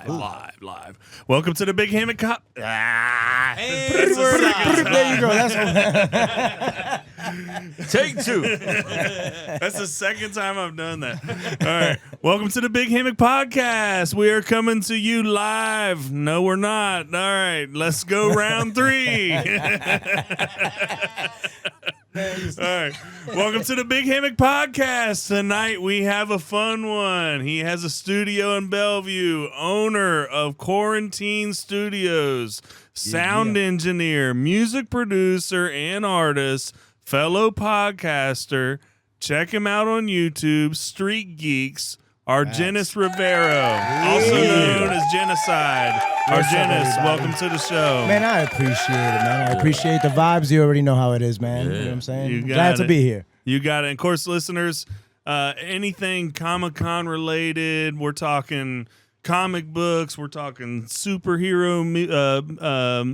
Live. Welcome to the Big Hammock. There you go. That's Take two. That's the second time I've done that. All right. Welcome to the Big Hammock Podcast. We are coming to you live. No, we're not. All right. Let's go round 3. All right. Welcome to the Big Hammock Podcast. Tonight we have a fun one. He has a studio in Bellevue, owner of Quarantine Studios, sound engineer, music producer, and artist, fellow podcaster. Check him out on YouTube, Street Geeks. Arjennis Rivero, also known as Genocide. Arjennis, welcome to the show. Man, I appreciate it, man. I appreciate the vibes. You already know how it is, man. You know what I'm saying? Glad to be here. You got it. And of course, listeners, anything Comic-Con related, we're talking comic books, we're talking superhero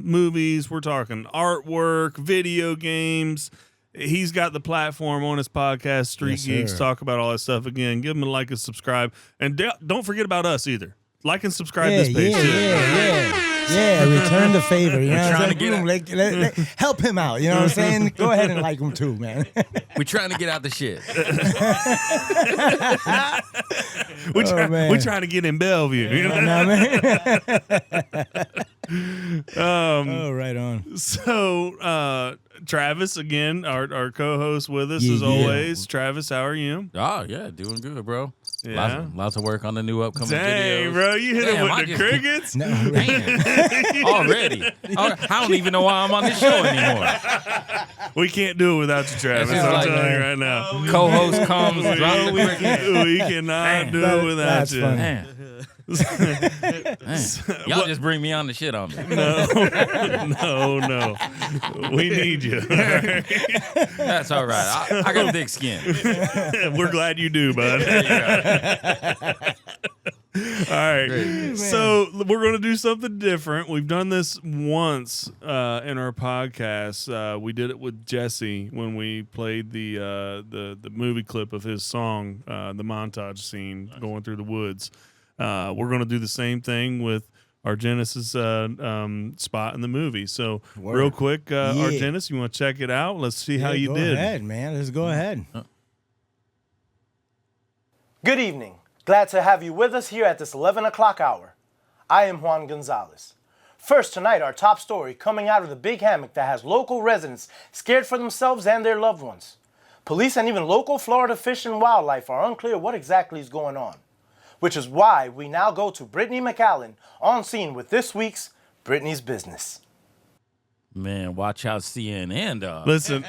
movies, we're talking artwork, video games. He's got the platform on his podcast, Street Geeks, talk about all that stuff. Again, give him a like and subscribe. And don't forget about us either. Like and subscribe this page, too. Yeah, return the favor. You know what I'm saying? Help him out. You know what I'm saying? Go ahead and like him too, man. We're trying to get out the shit. We're trying to get in Bellevue. You know what I mean? Right on. So, Travis, again, our co-host with us as always. Travis, how are you? Oh, yeah, doing good, bro. Yeah. Lots of work on the new upcoming Dang, videos. bro, you hit him with the crickets? No, Already. I don't even know why I'm on this show anymore. We can't do it without you, Travis. I'm telling you right now. Co-host comes, drops we cannot do it without you. Man. Y'all just bring me on the shit on me. No. We need you. That's all right. I got a thick skin. We're glad you do, bud. All right. So we're going to do something different. We've done this once in our podcast. We did it with Jesse when we played the movie clip of his song, the montage scene going through the woods. We're going to do the same thing with Arjennis' spot in the movie. So real quick, Arjennis, you want to check it out? Let's see how you did. Go ahead, man. Let's go ahead. Good evening. Glad to have you with us here at this 11 o'clock hour. I am Juan Gonzalez. First tonight, our top story coming out of the Big Hammock that has local residents scared for themselves and their loved ones. Police and even local Florida Fish and Wildlife are unclear what exactly is going on, which is why we now go to Brittany McAllen on scene with this week's Brittany's Business. Man, watch out CNN, dog. Listen.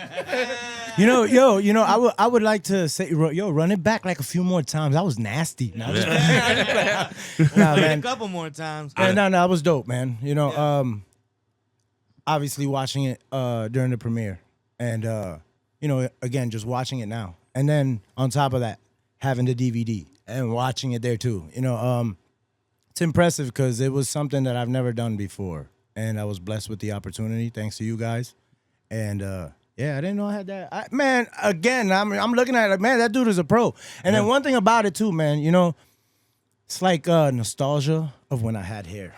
I would like to say, run it back like a few more times. That was nasty. Nah, man. A couple more times. No, that was dope, man. Obviously watching it during the premiere, and again, just watching it now, and then on top of that, having the DVD and watching it there too. It's impressive because it was something that I've never done before, and I was blessed with the opportunity thanks to you guys, and I didn't know I had that. I'm looking at it like, man, that dude is a pro. And then one thing about it too, man, it's like nostalgia of when I had hair.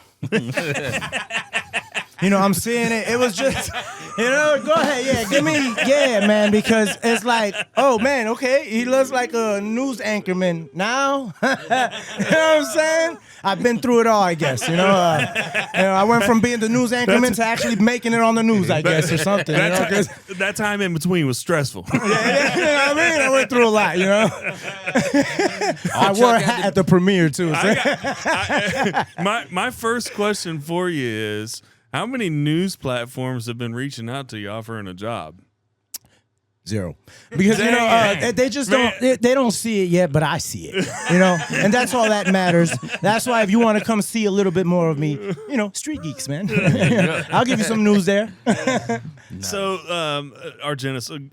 I'm seeing it. It was just, go ahead. Man, because it's like, oh, man, okay, he looks like a news anchorman now. You know what I'm saying? I've been through it all, I guess. I went from being the news anchorman to actually making it on the news, I guess, or something. That time in between was stressful. I went through a lot, I wore a hat at the premiere, too. My first question for you is, how many news platforms have been reaching out to you offering a job? 0. Because, they just don't, they don't see it yet, but I see it, and that's all that matters. That's why if you want to come see a little bit more of me, Street Geeks, man. I'll give you some news there. So, Arjennis,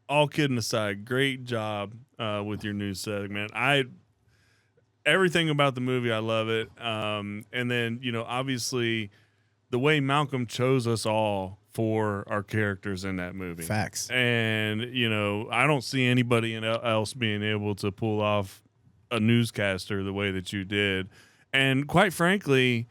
all kidding aside, great job with your news segment. Everything about the movie, I love it. And then, obviously, the way Malcolm chose us all for our characters in that movie. Facts. And, I don't see anybody else being able to pull off a newscaster the way that you did. And quite frankly,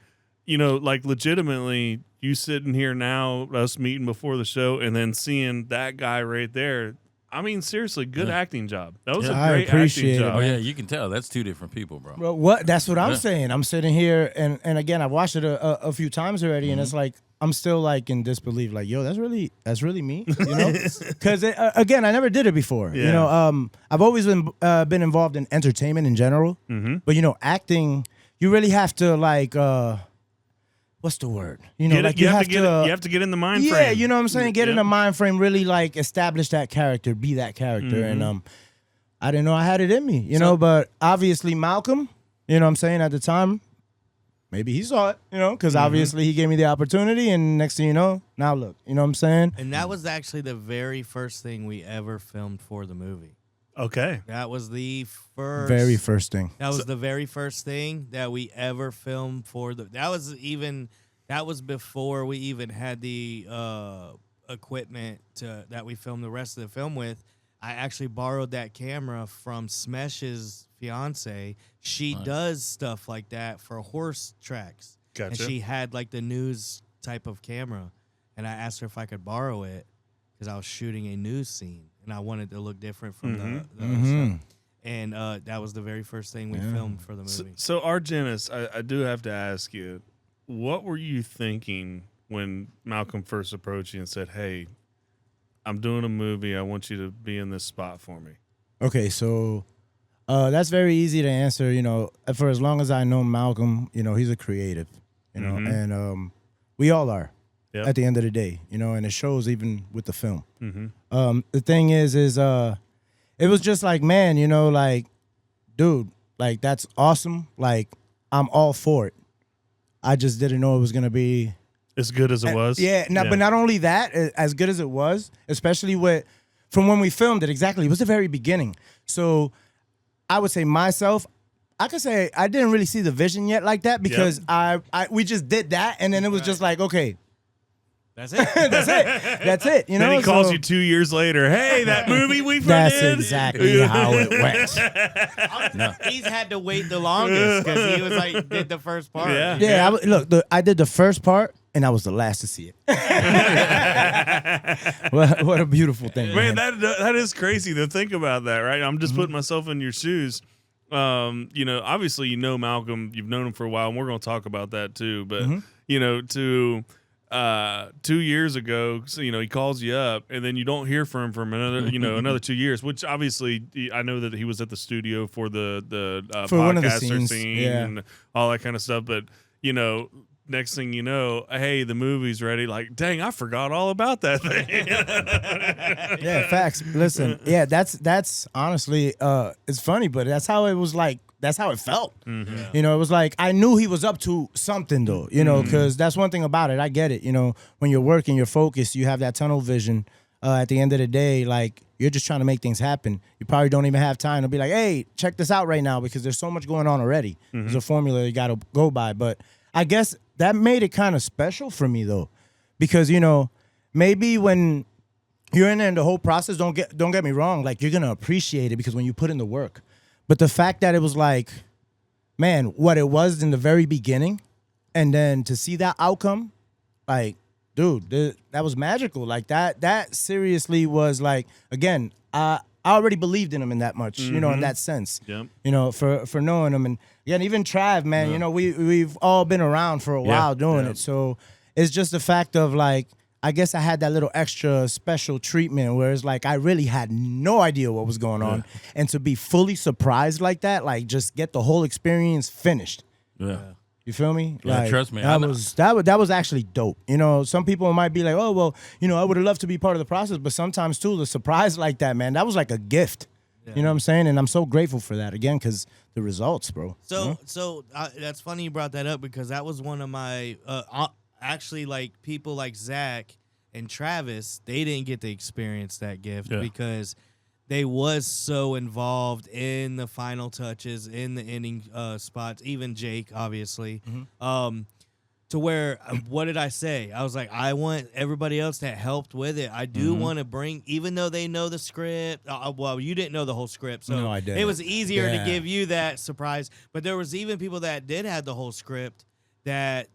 like legitimately, you sitting here now, us meeting before the show, and then seeing that guy right there. I mean, seriously, good acting job. That was a I great appreciate acting it, job. Oh yeah, you can tell that's two different people, bro. Bro, what? That's what I'm saying. I'm sitting here, and again, I've watched it a few times already, and it's like I'm still like in disbelief. Like, yo, that's really me, Because again, I never did it before. Yeah. I've always been involved in entertainment in general, but acting, you really have to like. What's the word? You have to get in the mind frame. Yeah, you know what I'm saying? Get in the mind frame, really like establish that character, be that character. And I didn't know I had it in me, but obviously Malcolm, you know what I'm saying, at the time, maybe he saw it, because obviously he gave me the opportunity, and next thing you know, now look, you know what I'm saying? And that was actually the very first thing we ever filmed for the movie. Okay. That was the first. Very first thing. That was the very first thing that we ever filmed for the. That was before we even had the equipment that we filmed the rest of the film with. I actually borrowed that camera from Smesh's fiance. She does stuff like that for horse tracks. Gotcha. And she had like the news type of camera, and I asked her if I could borrow it because I was shooting a news scene. And I wanted to look different from the other stuff. And that was the very first thing we filmed for the movie. So Arjennis, I do have to ask you, what were you thinking when Malcolm first approached you and said, "Hey, I'm doing a movie. I want you to be in this spot for me"? Okay, so that's very easy to answer. For as long as I know Malcolm, he's a creative, and we all are. Yep. At the end of the day, and it shows even with the film. The thing is it was just like, man, like, dude, like, that's awesome. Like, I'm all for it. I just didn't know it was going to be as good as it was. Yeah. But not only that, as good as it was, especially from when we filmed it, exactly, it was the very beginning. So I would say myself, I could say I didn't really see the vision yet like that because we just did that. And then it was just like, okay, that's it. That's it. Then he calls you 2 years later. Hey, that movie we did. That's exactly how it went. He's had to wait the longest because he was like did the first part. Yeah. I did the first part, and I was the last to see it. What a beautiful thing, man. That is crazy to think about that, right? I'm just putting myself in your shoes. Obviously, Malcolm. You've known him for a while, and we're going to talk about that too. But to 2 years ago, so, he calls you up, and then you don't hear from him for another 2 years. Which obviously, I know that he was at the studio for the for one of the podcaster scenes, scene and all that kind of stuff. But next thing you know, hey, the movie's ready. Like, dang, I forgot all about that thing. Yeah, facts. Listen, that's honestly, it's funny, but that's how it was like. That's how it felt. It was like I knew he was up to something, though, because that's one thing about it. I get it. When you're working, you're focused, you have that tunnel vision. At the end of the day, like, you're just trying to make things happen. You probably don't even have time to be like, hey, check this out right now because there's so much going on already. There's a formula you got to go by. But I guess that made it kind of special for me, though, because, maybe when you're in there and the whole process, don't get me wrong, like, you're going to appreciate it because when you put in the work. But the fact that it was like, man, what it was in the very beginning, and then to see that outcome, like, dude, that was magical. Like, that seriously was like, again, I already believed in him in that much, in that sense. Yep. For knowing him. And again, even Trav, man, we've all been around for a while doing it. So it's just the fact of like, I guess I had that little extra special treatment where it's like I really had no idea what was going on. And to be fully surprised like that, like just get the whole experience finished. Yeah. You feel me? Yeah, like, trust me. That was actually dope. Some people might be like, oh, well, I would have loved to be part of the process. But sometimes, too, the surprise like that, man, that was like a gift. Yeah. You know what I'm saying? And I'm so grateful for that, again, because the results, bro. So that's funny you brought that up because that was one of my actually, like, people like Zach and Travis, they didn't get to experience that gift because they was so involved in the final touches, in the ending spots, even Jake, obviously, to to where, what did I say? I was like, I want everybody else that helped with it. I do want to bring, even though they know the script. Well, you didn't know the whole script, so No, I didn't. it was easier to Yeah. give you that surprise. But there was even people that did have the whole script that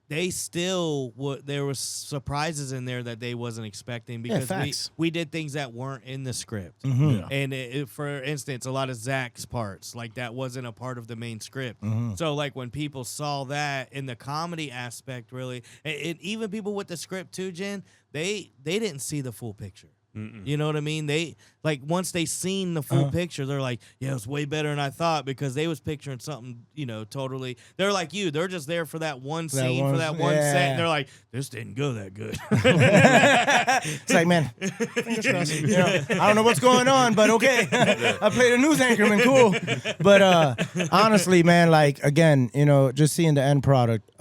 they still there was surprises in there that they wasn't expecting because facts. we did things that weren't in the script. Mhm. And for instance, a lot of Zach's parts, like that wasn't a part of the main script. Mm-hmm. So like when people saw that in the comedy aspect, really, and even people with the script too, Jen, they didn't see the full picture. You know what I mean? They like once they seen the full picture, they're like, yeah, it was way better than I thought because they was picturing something, totally. They're like you. They're just there for that one scene, for that one set. And they're like, this didn't go that good. It's like, man, fingers crossed. I don't know what's going on, but okay. I played a news anchorman, cool. But honestly, man, like again, just seeing the end product,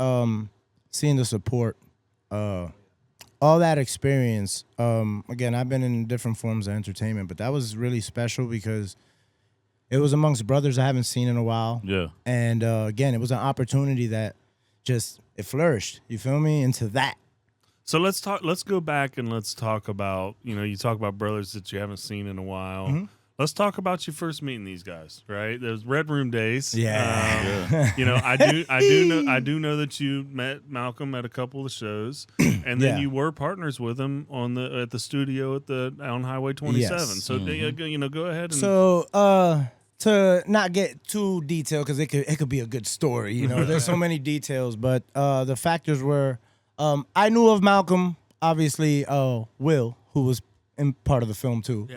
seeing the support, all that experience. Again, I've been in different forms of entertainment, but that was really special because it was amongst brothers I haven't seen in a while. Yeah. And again, it was an opportunity that it flourished. You feel me? Into that. So let's go back and let's talk about, you talk about brothers that you haven't seen in a while. Mm-hmm. Let's talk about you first meeting these guys, right? Those Red Room days. Yeah. I do know that you met Malcolm at a couple of shows, and then Yeah. you were partners with him at the studio on Highway 27. Yes. So go ahead and So to not get too detailed, because it could be a good story. There's so many details, but the factors were I knew of Malcolm, obviously. Will, who was in part of the film too.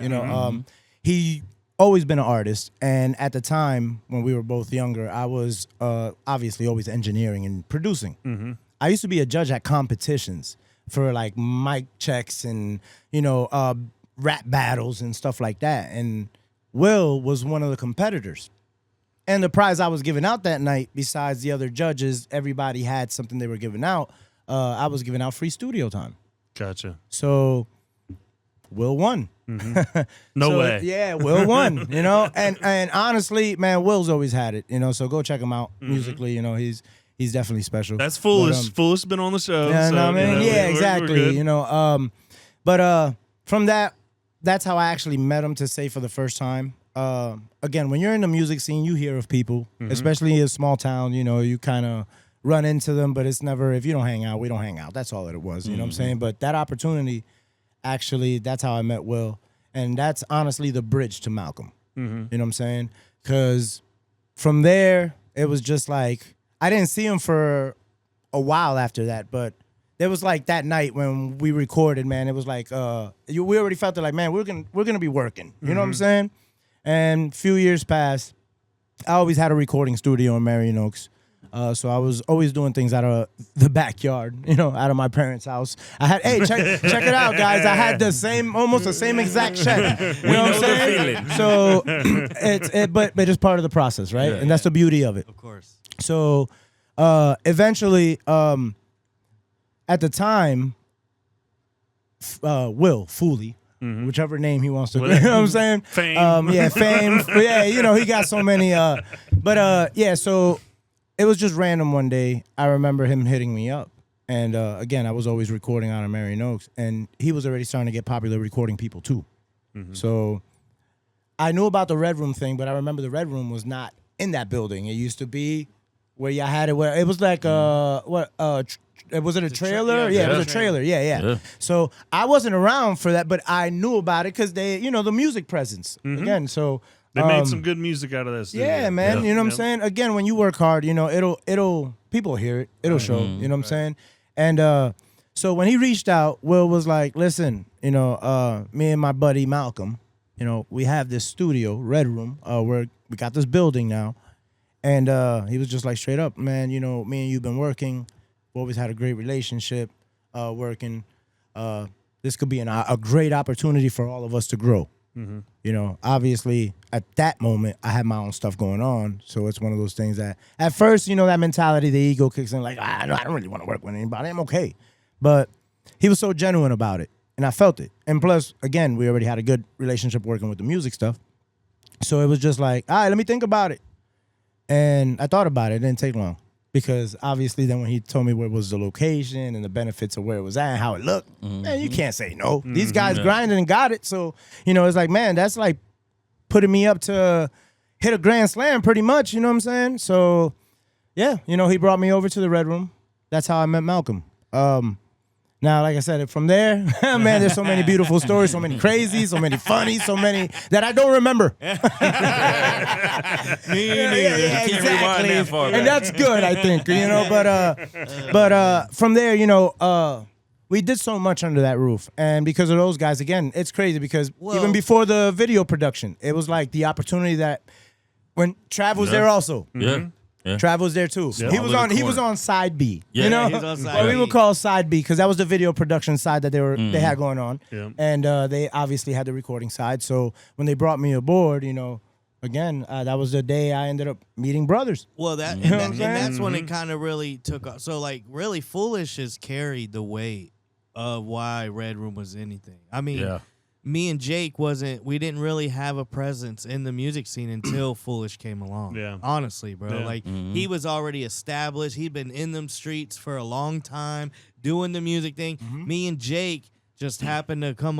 He always been an artist, and at the time when we were both younger, I was obviously always engineering and producing. Mm-hmm. I used to be a judge at competitions for like mic checks and rap battles and stuff like that. And Will was one of the competitors. And the prize I was giving out that night, besides the other judges, everybody had something they were giving out. I was giving out free studio time. Gotcha. So Will won. Mm-hmm. No way. Yeah, Will won, and honestly, man, Will's always had it, so go check him out musically, he's definitely special. That's foolish. But, Foolish been on the show. yeah, so, no, man, we're exactly, good. but from that's how I actually met him, to say, for the first time. Again, when you're in the music scene, you hear of people, especially in a small town, you kind of run into them, but it's never, if you don't hang out, we don't hang out. That's all that it was, you know what I'm saying? But that opportunity, actually, that's how I met Will. And that's honestly the bridge to Malcolm. You know what I'm saying? Because from there, it was just like, I didn't see him for a while after that, but there was like that night when we recorded, man, it was like, we already felt it like, man, we're gonna be working. You know what I'm saying? And a few years passed. I always had a recording studio in Marion Oaks. So I was always doing things out of the backyard, out of my parents' house. I had, hey, check it out, guys. I had almost the same exact check. You know what I'm saying? So but it's part of the process, right? Yeah, and that's the beauty of it. Of course. So eventually, at the time, Will Fooley, whichever name he wants to, you know what I'm saying? Fame. Fame. Yeah, he got so many. So it was just random one day. I remember him hitting me up. And again, I was always recording out of Marion Oaks. And he was already starting to get popular recording people too. So I knew about the Red Room thing, but I remember the Red Room was not in that building. It used to be where y'all had it, where it was like, was it a trailer? yeah, it was a trailer. Yeah. So I wasn't around for that, but I knew about it because they, the music presence. Again, so... They made some good music out of this. Yeah, man. You know what I'm saying? Again, when you work hard, it'll people hear it. It'll show. You know what I'm saying? And so when he reached out, Will was like, listen, me and my buddy Malcolm, we have this studio, Red Room, where we got this building now. And he was just like, straight up, man, me and you've been working. We always had a great relationship working. This could be a great opportunity for all of us to grow. Obviously at that moment I had my own stuff going on, so it's one of those things that at first, that mentality, the ego kicks in, like, I don't really want to work with anybody, I'm okay. But he was so genuine about it, and I felt it. And plus, again, we already had a good relationship working with the music stuff, so it was just like, all right, let me think about it. And I thought about it. It didn't take long. because obviously then when he told me where was the location and the benefits of where it was at and how it looked, man, you can't say no. These guys grinded and got it. So, it's like, man, that's like putting me up to hit a grand slam pretty much, you know what I'm saying? So, yeah, he brought me over to the Red Room. That's how I met Malcolm. Now, like I said, from there, man, there's so many beautiful stories, so many crazy, so many funny, so many that I don't remember. Me neither. You can't rewind that far back. And that's good, I think, But from there, we did so much under that roof. And because of those guys, again, it's crazy because even before the video production, it was like the opportunity that when Trav was there also. Yeah. Yeah. Trav was there too. Yeah. He was on side B. Yeah. You know, He was on side what we B. would call side B because that was the video production side that they had going on, and they obviously had the recording side. So when they brought me aboard, again, that was the day I ended up meeting brothers. Well, and that's when it kind of really took off. So, like, really, Foolish has carried the weight of why Red Room was anything. I mean, me and Jake we didn't really have a presence in the music scene until Foolish came along. Yeah. Honestly, bro. Yeah. Like, he was already established. He'd been in them streets for a long time, doing the music thing. Me and Jake just happened to come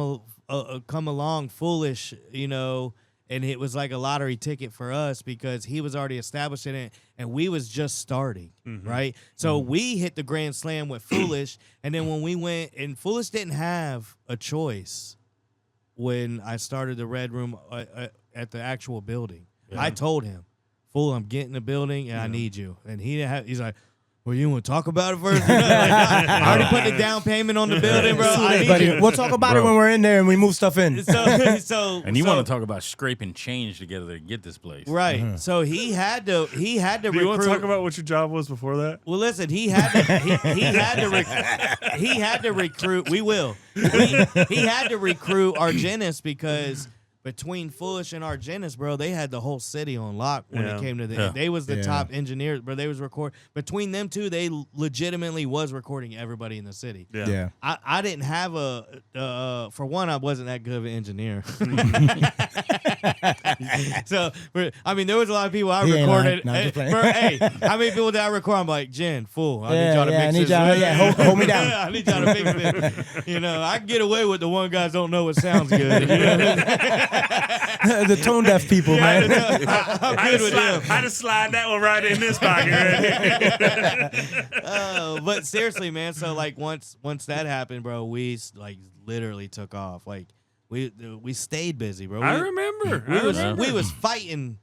along Foolish, and it was like a lottery ticket for us because he was already established in it and we was just starting, right? So we hit the grand slam with Foolish, and then when we went, and Foolish didn't have a choice when I started the Red Room at the actual building. I told him, "Fool, I'm getting the building and I need you." And he's like, "Well, you want to talk about it first?" I already put the down payment on the building, bro. I need you. We'll talk about it when we're in there and we move stuff in. And you want to talk about scraping change together to get this place, right? So he had to Do you want to talk about what your job was before that? Well, listen, he had to recruit. We will. He had to recruit Arjennis because between Foolish and Arjennis, bro, they had the whole city on lock when it came to the. They was the top engineers, bro. They was between them two. They legitimately was recording everybody in the city. Yeah. I didn't have for one, I wasn't that good of an engineer. So, I mean, there was a lot of people I recorded. Hey, how many people did I record? I'm like, Jen, fool, I need y'all to mix this. Hold me down. I need y'all to fix it. I can get away with the one guys don't know what sounds good. The tone deaf people, man. I'm good with them. I just slide that one right in this pocket. Right? But seriously, man. So like once that happened, bro, we like literally took off. Like we stayed busy, bro. I remember. We was fighting,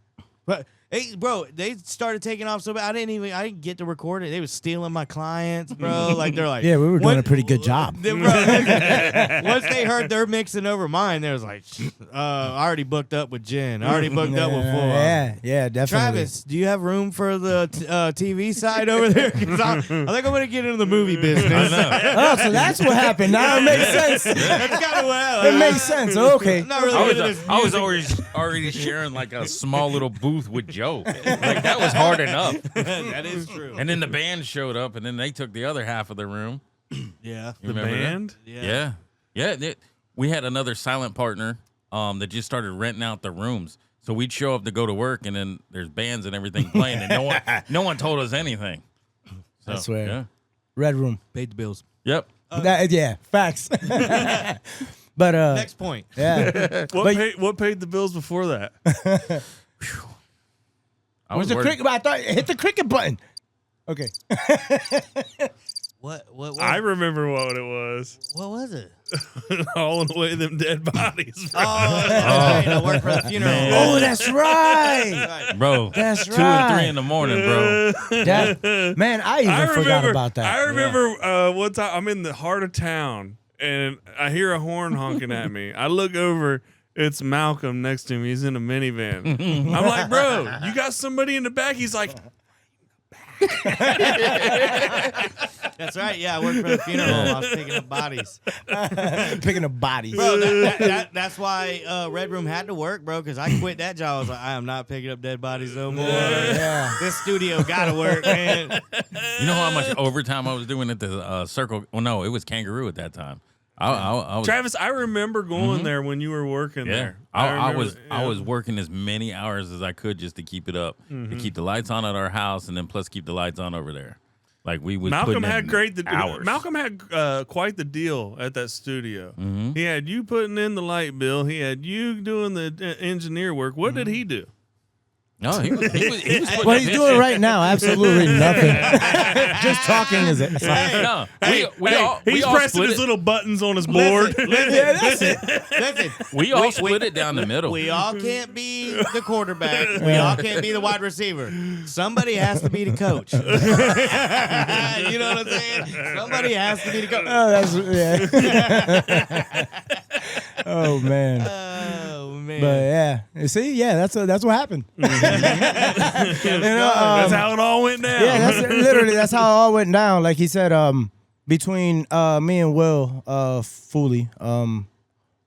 but. Hey, bro, they started taking off so bad. I didn't get to record it. They was stealing my clients, bro. Like they're like, yeah, we were doing a pretty good job. Once they heard they're mixing over mine, they was like, I already booked up with Jen. I already booked up with Full. Yeah, definitely. Travis, do you have room for the TV side over there? 'Cause I think I'm gonna get into the movie business. Oh, so that's what happened. Now it makes sense. That's kind of what happened. It makes sense. Okay. I'm not really I was already sharing like a small little booth with Joe. Like that was hard enough. That is true. And then the band showed up, and then they took the other half of the room. Yeah. You The remember that? band? Yeah. We had another silent partner that just started renting out the rooms. So we'd show up to go to work, and then there's bands and everything playing, and no one told us anything. So, I swear. Yeah. Red Room. Paid the bills. Yep. Facts. But Next point. yeah. What paid the bills before that? I was the worried. cricket? I thought hit the cricket button. Okay. What I remember what it was. What was it? Hauling away them dead bodies. Oh, that's right. I work for the funeral. Oh, that's right. Bro, That's 2 right. and 3 in the morning, bro. Man, I even forgot about that. I remember one time I'm in the heart of town and I hear a horn honking at me. I look over. It's Malcolm next to me. He's in a minivan. I'm like, bro, you got somebody in the back? He's like, That's right. Yeah, I worked for the funeral. I was picking up bodies. Picking up bodies. Bro, that's why Red Room had to work, bro, because I quit that job. I was like, I am not picking up dead bodies no more. Yeah. This studio got to work, man. You know how much overtime I was doing at the Circle? Well, no, it was Kangaroo at that time. I was, Travis, I remember going there when you were working yeah. there. I remember- was working as many hours as I could just to keep it up, to keep the lights on at our house, and then plus keep the lights on over there. Like we was Malcolm putting had in hours. Malcolm had quite the deal at that studio. Mhm. He had you putting in the light bill. He had you doing the engineer work. What did he do? No, he was putting What up he's his doing shit. right now, absolutely nothing. Just talking is it? No, He's all pressing split his it. little buttons on his board. Yeah, that's it. Listen, We all split it down the middle. we all can't be the quarterback. We all can't be the wide receiver. Somebody has to be the coach. You know what I'm saying? Somebody has to be the coach. Oh, that's oh man. Oh man. But yeah, you see, yeah, that's what happened. That's how it all went down. Yeah, that's how it all went down. Like he said, between me and Will Fooley,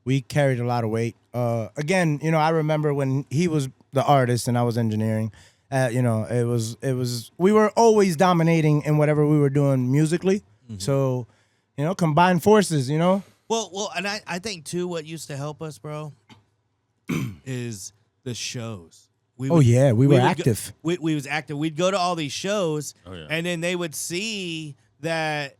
we carried a lot of weight. Again, I remember when he was the artist and I was engineering. It was we were always dominating in whatever we were doing musically. So, combined forces. Well, and I think too, what used to help us, bro, is the shows. We Oh yeah, we were would go- active. we was active. We'd go to all these shows, Oh, yeah. and then they would see that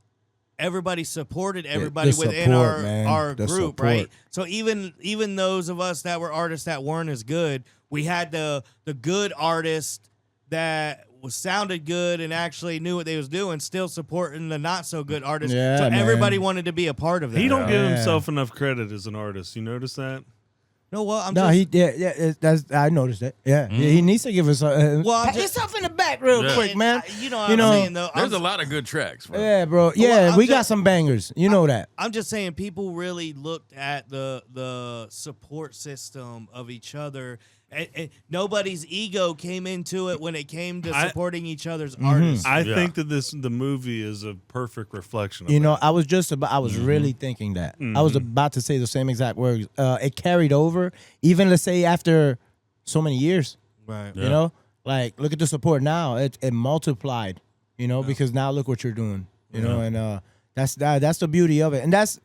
everybody supported everybody the within support, man. our The group, support. right? So even those of us that were artists that weren't as good, we had the good artist that sounded good and actually knew what they was doing, still supporting the not so good artists. Yeah, so man. everybody wanted to be a part of that. He don't give Yeah. himself enough credit as an artist. You notice that? No, well, I'm No, just. that's I noticed that. Yeah, he needs to give us. Well, I'm pat just- yourself in the back real Yeah. quick, man. You know what You I'm know, saying, though. There's a lot of good tracks, bro. Yeah, bro. Yeah, Well, we I'm got just- some bangers. You know that. I'm just saying, people really looked at the support system of each other. And nobody's ego came into it when it came to supporting each other's artists. I Yeah. think that the movie is a perfect reflection of You know, that. I was really thinking that. I was about to say the same exact words. It carried over, even let's say after so many years. Right. You know, like look at the support now. It multiplied. Because now look what you're doing. You know, and that's the beauty of it. And that's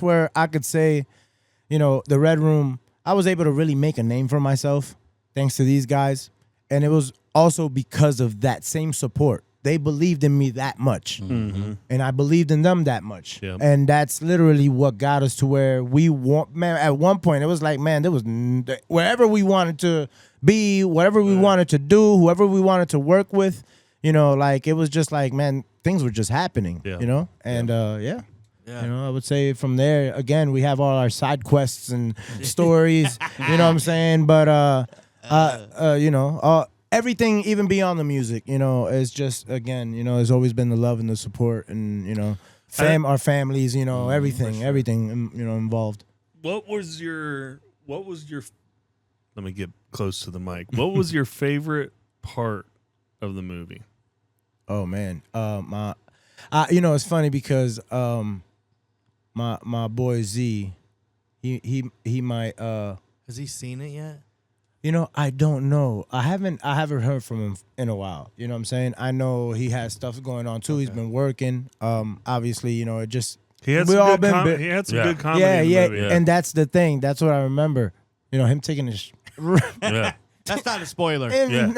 where I could say, the Red Room. I was able to really make a name for myself thanks to these guys. And it was also because of that same support. They believed in me that much. And I believed in them that much. Yep. And that's literally what got us to where we want. Man, at one point, it was like, man, there was wherever we wanted to be, whatever we wanted to do, whoever we wanted to work with, like it was just like, man, things were just happening, Yeah. And Yeah. I would say from there, again, we have all our side quests and stories, you know what I'm saying? But, everything, even beyond the music, is just, again, it's always been the love and the support and, our families, everything, involved. What was your let me get close to the mic. What was your favorite part of the movie? Oh, man. It's funny because, my boy Z, he might Has he seen it yet? I don't know. I haven't heard from him in a while. You know what I'm saying? I know he has stuff going on too. He's been working. Obviously, it just He had we some all good been he had some Yeah. good comedy yeah, in the yeah, movie. Yeah. and that's the thing. That's what I remember. Him taking his Yeah. That's not a spoiler. him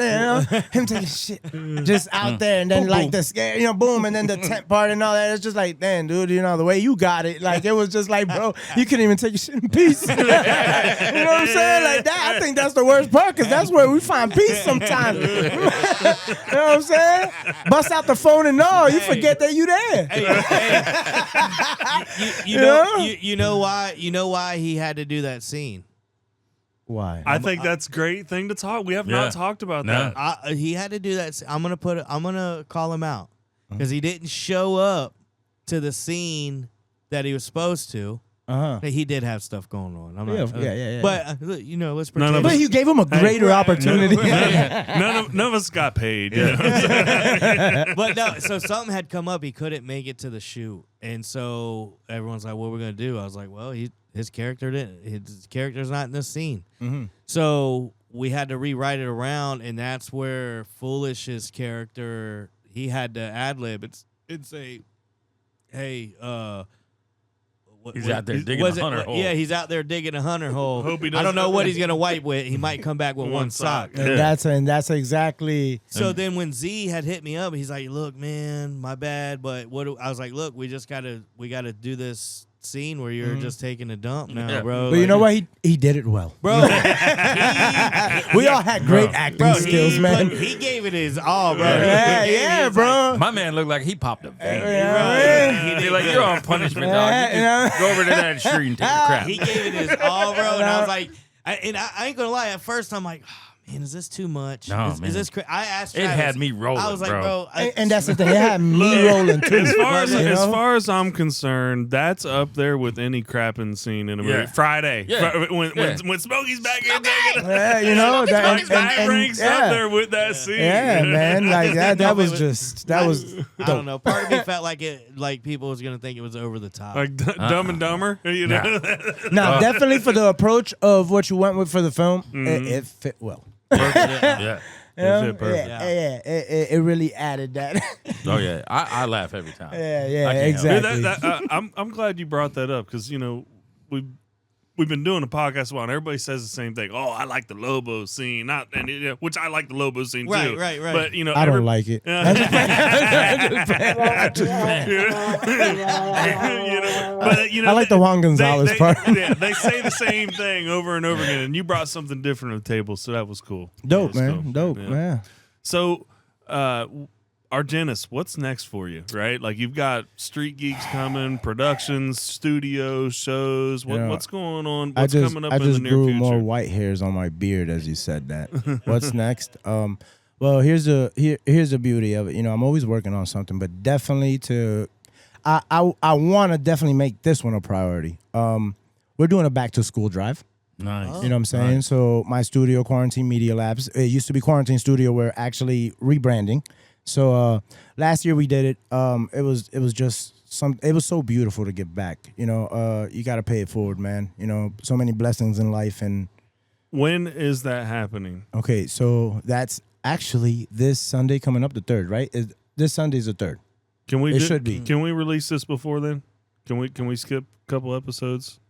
taking shit just out there, and then like the scare, boom, and then the tent part and all that. It's just like, damn, dude, the way you got it, like it was just like, bro, you couldn't even take your shit in peace. You know what I'm saying? Like that, I think that's the worst part because that's where we find peace sometimes. You know what I'm saying? Bust out the phone and all, you forget that you there. You know why he had to do that scene. Why? I think that's a great thing to talk. We have Yeah. not talked about No. that. He had to do that. I'm gonna call him out because he didn't show up to the scene that he was supposed to. He did have stuff going on. I'm Yeah, not, yeah. But let's None pretend. of But you gave him a greater opportunity. None of us got paid. Yeah. But no, so something had come up. He couldn't make it to the shoot, and so everyone's like, "What we're gonna do?" I was like, "Well, his character's not in this scene." So we had to rewrite it around, and that's where Foolish's character, he had to ad lib and say, "Hey, He's out there digging was a hunter hole. Yeah, he's out there digging a hunter hole. Hope he I don't doesn't- know what he's gonna wipe with. He might come back with one sock. And that's exactly. So then when Z had hit me up, he's like, "Look, man, my bad, but I was like, look, we gotta do this scene where you're just taking a dump now, Yeah. bro." But you know what? He did it well. bro? We all had great acting skills, man. He gave it his all, bro. Yeah, He gave it yeah, his, bro. My man looked like he popped a vein. Yeah, He'd be like, "You're on punishment, dog. You just go over to that street and take a crap." He gave it his all, bro. And I was like, I ain't gonna lie. At first, I'm like, oh, man, is this too much? No, is man. this I asked It Travis, had me rolling, I was like, bro. And that's the thing. It had me rolling too. As far as, you as know? far as I'm concerned, that's up there with any crapping scene in a movie. Yeah. Friday, Yeah. When Smokey's back in, Yeah, you know that. that ranks up there with that scene. Yeah, man. Like that. That was just. That was. I don't know. Part of me felt like people was gonna think it was over the top. Like Dumb and Dumber, you know. Now, definitely for the approach of what you went with for the film, it fit well. Yeah. You know? fit perfect. Yeah. It really added that. Oh yeah. I laugh every time. Yeah, I yeah, can't exactly. Dude, I'm glad you brought that up because we've been doing a podcast a while and everybody says the same thing. Oh, I like the Lobo scene, which I like the Lobo scene too. Right. But I don't like it. I like the Juan Gonzalez part. Yeah, they say the same thing over and over again, and you brought something different to the table, so that was cool. Dope, That was man. cool. Dope, Yeah. man. So, Arjennis, what's next for you? Right, like you've got Street Geeks coming, productions, studios, shows. Yeah. What's going on? I What's just coming up in the just near grew future? more white hairs on my beard as you said that. What's next? Well, here's the beauty of it. You know, I'm always working on something, but definitely I want to definitely make this one a priority. We're doing a back to school drive. Nice. You know what I'm saying? Nice. So my studio, Quarantine Media Labs, it used to be Quarantine Studio. We're actually rebranding. So last year we did it. It was just it was so beautiful to give back. You know, you got to pay it forward, man. You know, so many blessings in life. And When is that happening? okay, so that's actually this Sunday coming up, the 3rd, right? This Sunday's the 3rd. Can we? It should be. Can we release this before then? Can we skip a couple episodes?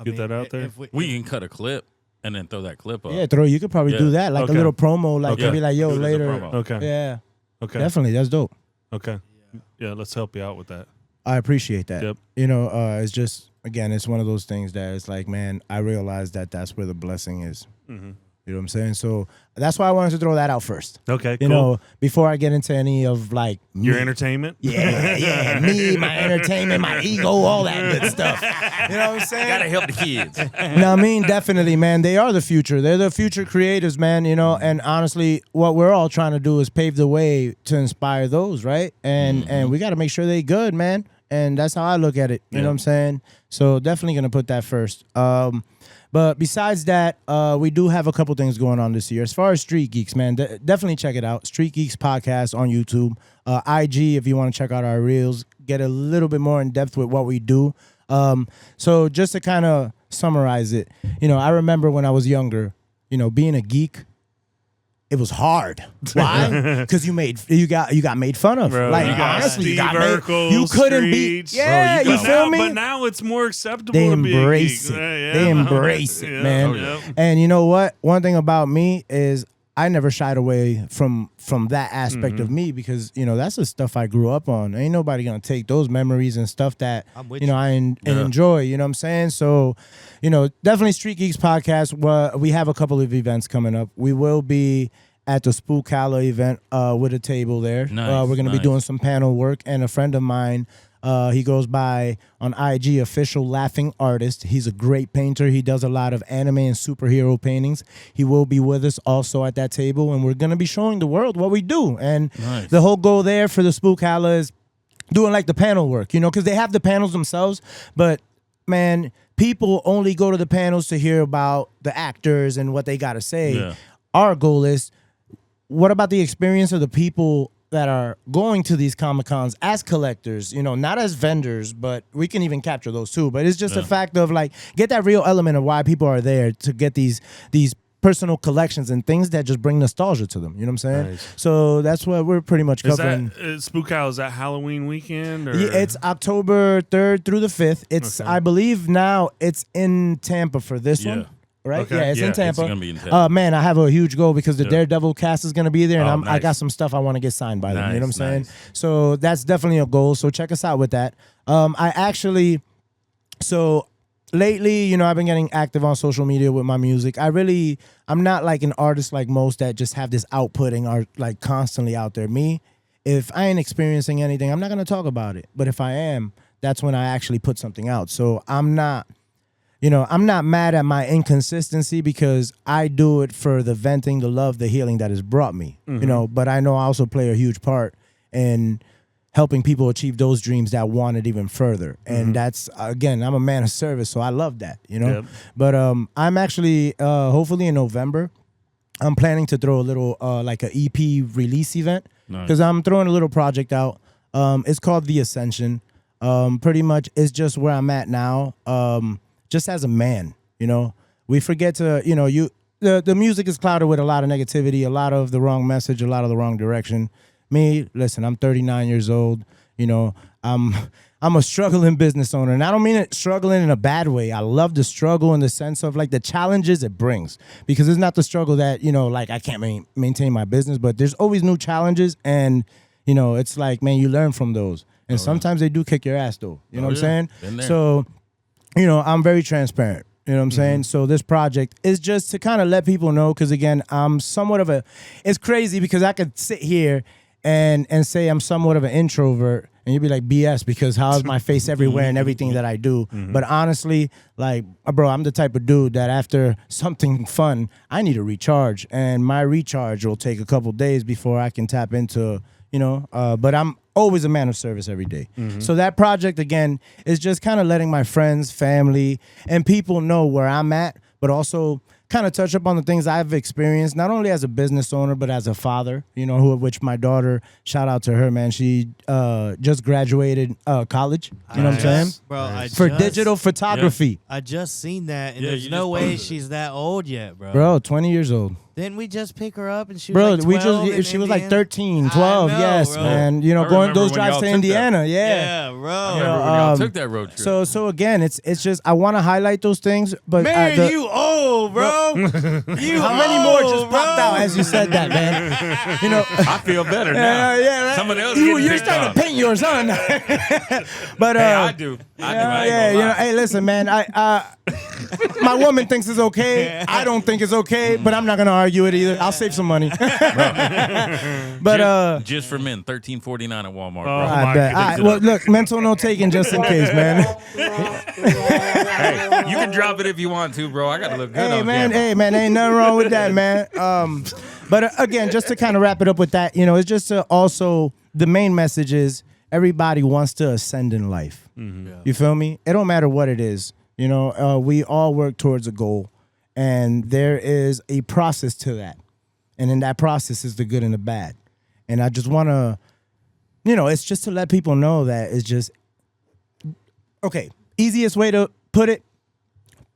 Get that out there? If We can cut a clip and then throw that clip up. Yeah, you could probably Yeah. do that, like Okay. a little promo, like Okay. be like, yo, Do it as a later. promo. Okay. Yeah, Okay. definitely, that's dope. Okay. Yeah, let's help you out with that. I appreciate that. Yep. You know, it's just again, it's one of those things that it's like, man, I realize that that's where the blessing is. Mm-hmm. You know what I'm saying? So that's why I wanted to throw that out first. Okay. You cool. know, before I get into any of like Your me. entertainment. Yeah, me, my entertainment, my ego, all that good stuff. You know what I'm saying? Gotta help the kids. No, I mean, definitely, man. They are the future. They're the future creatives, man. You know, and honestly, what we're all trying to do is pave the way to inspire those, right? And we got to make sure they good, man. And that's how I look at it. You know what I'm saying? So definitely gonna put that first. But besides that, we do have a couple things going on this year. As far as Street Geeks, man, definitely check it out. Street Geeks podcast on YouTube. IG, if you want to check out our reels, get a little bit more in depth with what we do. So just to kind of summarize it, you know, I remember when I was younger, you know, being a geek, it was hard. Why? Because you got made fun of. Bro, like you got honestly, Steve you got made, Urkel, you couldn't Streets. be. Yeah, Bro, you feel me? But now it's more acceptable. They to be a embrace geek. it. Yeah, They yeah. embrace it, Yeah, man. yeah. And you know what? One thing about me is I never shied away from that aspect of me because, you know, that's the stuff I grew up on. Ain't nobody going to take those memories and stuff that, I'm with you know, and enjoy, you know what I'm saying? So, you know, definitely Street Geeks podcast. We have a couple of events coming up. We will be at the Ocala event with a table there. Nice, We're going to be nice. doing some panel work, and a friend of mine, he goes by on IG, Official Laughing Artist. He's a great painter. He does a lot of anime and superhero paintings. He will be with us also at that table, and we're going to be showing the world what we do. And Nice. the whole goal there for the Spookala is doing like the panel work, you know, because they have the panels themselves, but man, people only go to the panels to hear about the actors and what they got to say. Yeah. Our goal is, what about the experience of the people that are going to these Comic-Cons as collectors, you know, not as vendors, but we can even capture those too. But it's just a fact of like, get that real element of why people are there to get these personal collections and things that just bring nostalgia to them. You know what I'm saying? Nice. So that's what we're pretty much Is covering. that Spookhouse? Is that Halloween weekend? Or? Yeah, it's October 3rd through the 5th. It's Okay. I believe now it's in Tampa for this Yeah. one. Right? Okay. Yeah, it's Yeah, in it's Tampa. gonna be in Tampa. Man, I have a huge goal because the Yeah. Daredevil cast is going to be there, and Oh, I got nice. some stuff I want to get signed by them. You know what I'm Nice, saying? nice. So that's definitely a goal. So check us out with that. So lately, you know, I've been getting active on social media with my music. I'm not like an artist like most that just have this outputting or like constantly out there. Me, if I ain't experiencing anything, I'm not going to talk about it. But if I am, that's when I actually put something out. So I'm not mad at my inconsistency because I do it for the venting, the love, the healing that has brought me, you know, but I know I also play a huge part in helping people achieve those dreams that want it even further. And that's, again, I'm a man of service, so I love that, you know. Yep. But I'm actually, hopefully in November, I'm planning to throw a little, like an EP release event because I'm throwing a little project out. It's called The Ascension. Pretty much it's just where I'm at now. Just as a man, you know, we forget to, you know, the music is clouded with a lot of negativity, a lot of the wrong message, a lot of the wrong direction. Me, listen, I'm 39 years old. You know, I'm a struggling business owner, and I don't mean it struggling in a bad way. I love the struggle in the sense of like the challenges it brings, because it's not the struggle that, you know, like I can't maintain my business, but there's always new challenges, and you know, it's like, man, you learn from those, and sometimes they do kick your ass though. You know what I'm saying? Been there. So, you know, I'm very transparent. You know what I'm saying? So this project is just to kind of let people know, because again, I'm somewhat of it's crazy because I could sit here and say I'm somewhat of an introvert, and you'd be like, BS, because how's my face everywhere and everything that I do? But honestly, like, bro, I'm the type of dude that after something fun, I need to recharge, and my recharge will take a couple days before I can tap into, you know, but I'm always a man of service every day. So that project, again, is just kind of letting my friends, family, and people know where I'm at, but also kind of touch up on the things I've experienced, not only as a business owner, but as a father, you know, which my daughter, shout out to her, man. She just graduated college, you know what I'm saying? Bro, For digital photography. I just seen that, and Yeah, there's you no just way posted it. she's that old yet, bro. Bro, 20 years old. Didn't we just pick her up and she was Bro, like we 12 in she was like Indiana? 13, 12, I know, yes, bro. man. You know, I going remember those when drives y'all to took that. Indiana, Yeah, I bro. remember when y'all um, took that road trip. So again, it's just I want to highlight those things, but Man, you old, bro. You how many more just old, popped bro. out as you said that, man? You know, I feel better now. yeah, right. Someone else You're getting starting picked to on. paint yours, huh? But Hey, I do. I ain't yeah, gonna you know, lie. hey, listen, man, my woman thinks it's okay. I don't think it's okay, but I'm not gonna argue it either. I'll save some money. But just for men, $13.49 at Walmart. Oh, bro. I my bet. goodness. Well, look, mental note taken just in case, man. Hey, you can drop it if you want to, bro. I gotta look good on camera. Hey, man, ain't nothing wrong with that, man. But again, just to kind of wrap it up with that, you know, it's just to also, the main message is everybody wants to ascend in life. You feel me? It don't matter what it is. You know, we all work towards a goal, and there is a process to that. And in that process is the good and the bad. And I just want to, you know, it's just to let people know that it's just, okay, easiest way to put it,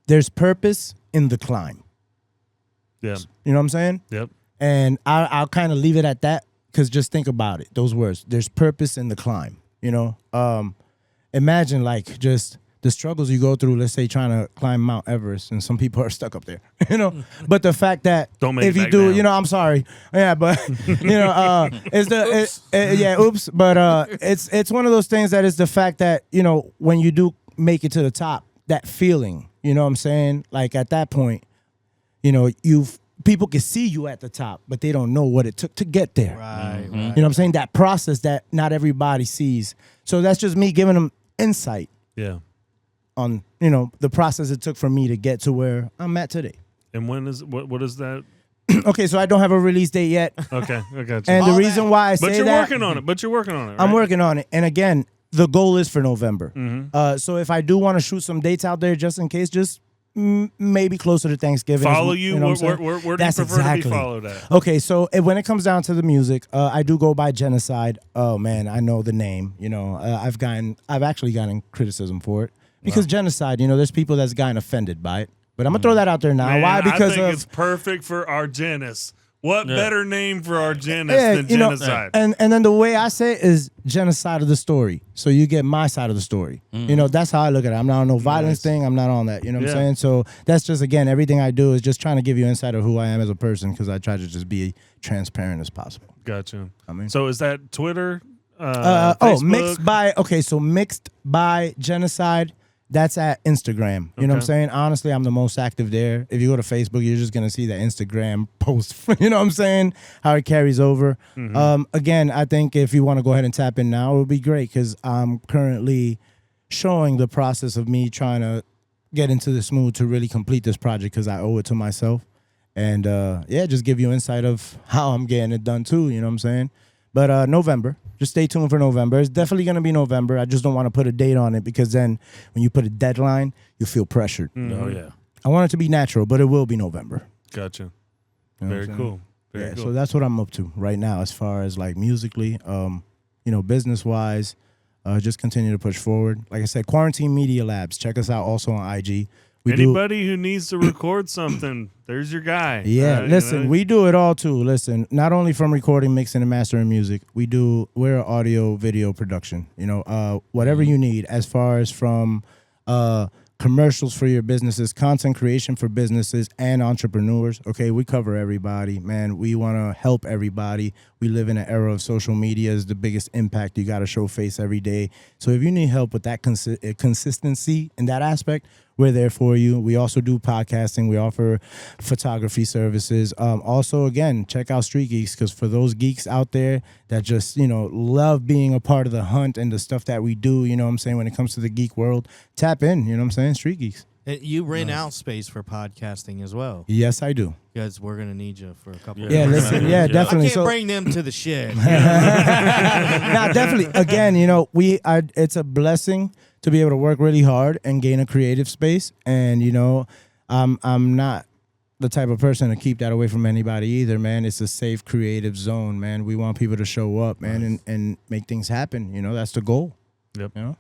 there's purpose in the climb. Yeah. You know what I'm saying? Yep. And I'll kind of leave it at that, because just think about it, those words. There's purpose in the climb, you know? Imagine like just the struggles you go through, let's say trying to climb Mount Everest, and some people are stuck up there, you know? But the fact that Don't make if it you back do, down. you know, I'm sorry. Yeah, but, you know, it's the, oops. But it's one of those things that is the fact that, you know, when you do make it to the top, that feeling, you know what I'm saying? Like at that point, you know, people can see you at the top, but they don't know what it took to get there. Right, You know what I'm saying? That process that not everybody sees. So that's just me giving them insight Yeah. on, you know, the process it took for me to get to where I'm at today. And when is what is that? Okay, so I don't have a release date yet. Okay, I got you. And the All reason that- why I but say you're that, working on it. But you're working on it. I'm right? working on it. And again, the goal is for November. So if I do want to shoot some dates out there just in case, just maybe closer to Thanksgiving. Follow is- you. know what I'm Where saying? do you That's prefer to exactly. be followed at? Okay, so when it comes down to the music, I do go by Genocide. Oh man, I know the name. You know, I've actually gotten criticism for it because Genocide. You know, there's people that's gotten offended by it. But I'm gonna throw that out there now. Man, Why? Because I think of it's perfect for Arjennis. What Yeah. better name for Arjennis Yeah, than you know, genocide? and then the way I say it is genocide of the story. So you get my side of the story. You know, that's how I look at it. I'm not on no violence thing. I'm not on that. You know what I'm Yeah. saying? So that's just, again, everything I do is just trying to give you insight of who I am as a person because I try to just be transparent as possible. Gotcha. I mean- so is that Twitter? So mixed by genocide. That's at Instagram. You know what I'm Okay. saying? Honestly, I'm the most active there. If you go to Facebook, you're just gonna see the Instagram post. You know what I'm saying? How it carries over. Again, I think if you want to go ahead and tap in now, it would be great because I'm currently showing the process of me trying to get into this mood to really complete this project because I owe it to myself. And just give you insight of how I'm getting it done too. You know what I'm saying? But November, just stay tuned for November. It's definitely going to be November. I just don't want to put a date on it because then when you put a deadline, you feel pressured. Oh yeah. I want it to be natural, but it will be November. Gotcha. You know what Very I'm saying? cool. Very Yeah, cool. so that's what I'm up to right now as far as like musically, business-wise, just continue to push forward. Like I said, Quarantine Media Labs. Check us out also on IG. Anybody who needs to record something, there's your guy. Yeah, listen, we do it all too. Listen, not only from recording, mixing, and mastering music, we're an audio, video production. Whatever you need as far as from commercials for your businesses, content creation for businesses and entrepreneurs. Okay, we cover everybody, man. We want to help everybody. We live in an era of social media is the biggest impact. You got to show face every day. So if you need help with that consistency in that aspect, we're there for you. We also do podcasting. We offer photography services. Also, again, check out Street Geeks because for those geeks out there that just, love being a part of the hunt and the stuff that we do, you know what I'm saying, when it comes to the geek world, tap in, you know what I'm saying, Street Geeks. You rent out space for podcasting as well. Yes, I do. Because we're going to need you for a couple Yeah, of Yeah, years. listen, yeah, I definitely. can't bring them to the shed. Nah, definitely. Again, it's a blessing to be able to work really hard and gain a creative space. And I'm not the type of person to keep that away from anybody either, man. It's a safe, creative zone, man. We want people to show up, man, and make things happen. That's the goal. Yep. You know?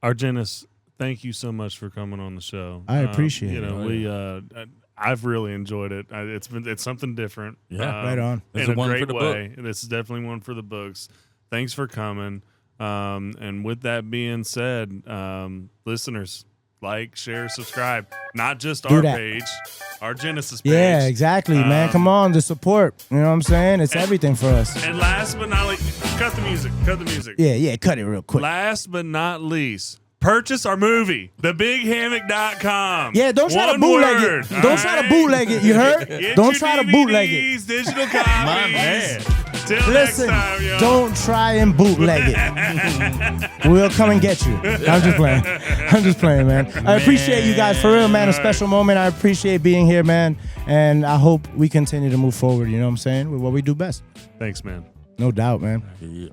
Arjennis, thank you so much for coming on the show. I appreciate it. I've really enjoyed it. It's something different. Yeah. Right on. This In is a one for great the way. This is definitely one for the books. Thanks for coming. And with that being said, listeners, like, share, subscribe. Not just Do our that. page, our Genesis page. Yeah, exactly, man. Come on, the support. You know what I'm saying? It's everything for us. And last but not least, cut the music. Yeah, cut it real quick. Last but not least, purchase our movie, thebighammock.com. Yeah, don't try to One bootleg word, it. Don't try to bootleg it. You heard? Get Don't your try to bootleg it. DVDs, digital copies. My man. Till Listen, next time, yo. don't try and bootleg it. We'll come and get you. I'm just playing, man. I appreciate you guys for real, man. A special moment. I appreciate being here, man. And I hope we continue to move forward, you know what I'm saying, with what we do best. Thanks, man. No doubt, man. Yeah.